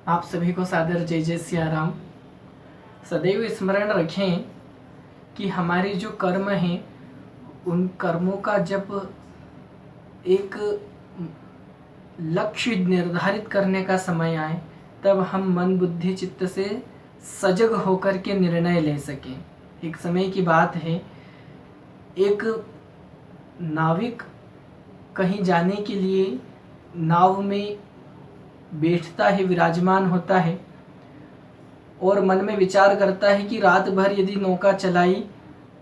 आप सभी को सादर जय जय सिया राम। सदैव स्मरण रखें कि हमारे जो कर्म हैं उन कर्मों का जब एक लक्ष्य निर्धारित करने का समय आए तब हम मन बुद्धि चित्त से सजग होकर के निर्णय ले सकें। एक समय की बात है, एक नाविक कहीं जाने के लिए नाव में बैठता है, विराजमान होता है और मन में विचार करता है कि रात भर यदि नौका चलाई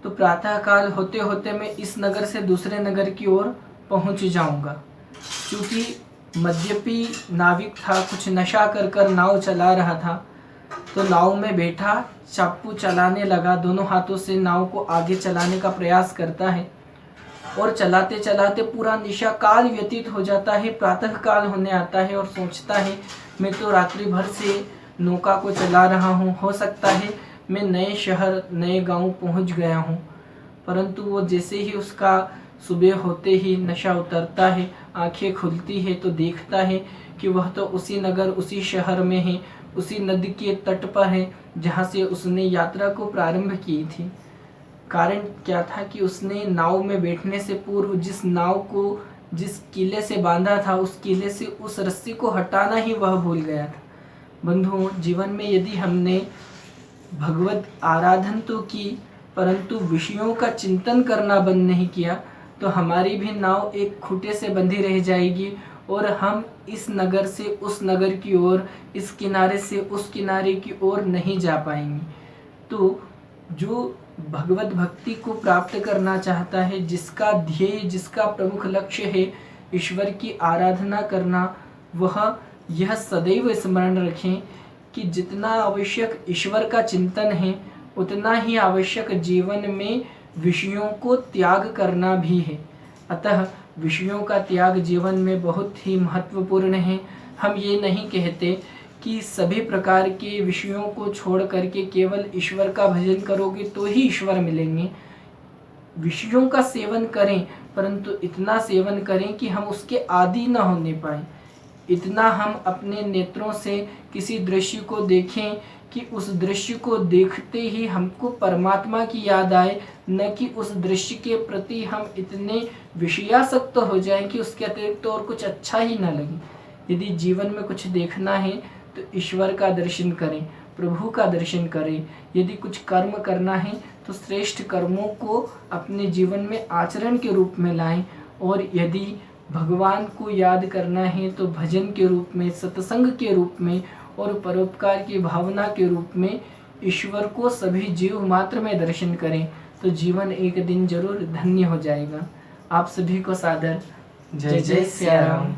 तो प्रातःकाल होते होते मैं इस नगर से दूसरे नगर की ओर पहुंच जाऊंगा। क्योंकि मद्यपी नाविक था, कुछ नशा कर कर नाव चला रहा था, तो नाव में बैठा चाप्पू चलाने लगा, दोनों हाथों से नाव को आगे चलाने का प्रयास करता है और चलाते चलाते पूरा निशा काल व्यतीत हो जाता है। प्रातः काल होने आता है और सोचता है मैं तो रात्रि भर से नौका को चला रहा हूँ, हो सकता है मैं नए शहर नए गांव पहुँच गया हूँ। परंतु वो जैसे ही उसका सुबह होते ही नशा उतरता है, आंखें खुलती है तो देखता है कि वह तो उसी नगर उसी शहर में है, उसी नदी के तट पर है जहाँ से उसने यात्रा को प्रारंभ की थी। कारण क्या था कि उसने नाव में बैठने से पूर्व जिस नाव को जिस किले से बांधा था उस किले से उस रस्सी को हटाना ही वह भूल गया था। बंधुओं, जीवन में यदि हमने भगवत आराधन तो की परंतु विषयों का चिंतन करना बंद नहीं किया तो हमारी भी नाव एक खूंटे से बंधी रह जाएगी और हम इस नगर से उस नगर की ओर, इस किनारे से उस किनारे की ओर नहीं जा पाएंगे। तो जो भगवत भक्ति को प्राप्त करना चाहता है, जिसका ध्येय जिसका प्रमुख लक्ष्य है ईश्वर की आराधना करना, वह यह सदैव स्मरण रखें कि जितना आवश्यक ईश्वर का चिंतन है उतना ही आवश्यक जीवन में विषयों को त्याग करना भी है। अतः विषयों का त्याग जीवन में बहुत ही महत्वपूर्ण है। हम ये नहीं कहते कि सभी प्रकार के विषयों को छोड़ करके केवल ईश्वर का भजन करोगे तो ही ईश्वर मिलेंगे। विषयों का सेवन करें परंतु इतना सेवन करें कि हम उसके आदी न होने पाए। इतना हम अपने नेत्रों से किसी दृश्य को देखें कि उस दृश्य को देखते ही हमको परमात्मा की याद आए, न कि उस दृश्य के प्रति हम इतने विषयासक्त हो जाएं कि उसके अतिरिक्त तो और कुछ अच्छा ही न लगे। यदि जीवन में कुछ देखना है तो ईश्वर का दर्शन करें, प्रभु का दर्शन करें। यदि कुछ कर्म करना है तो श्रेष्ठ कर्मों को अपने जीवन में आचरण के रूप में लाएं और यदि भगवान को याद करना है तो भजन के रूप में, सत्संग के रूप में और परोपकार की भावना के रूप में ईश्वर को सभी जीव मात्र में दर्शन करें तो जीवन एक दिन जरूर धन्य हो जाएगा। आप सभी को सादर जय जय सिया राम।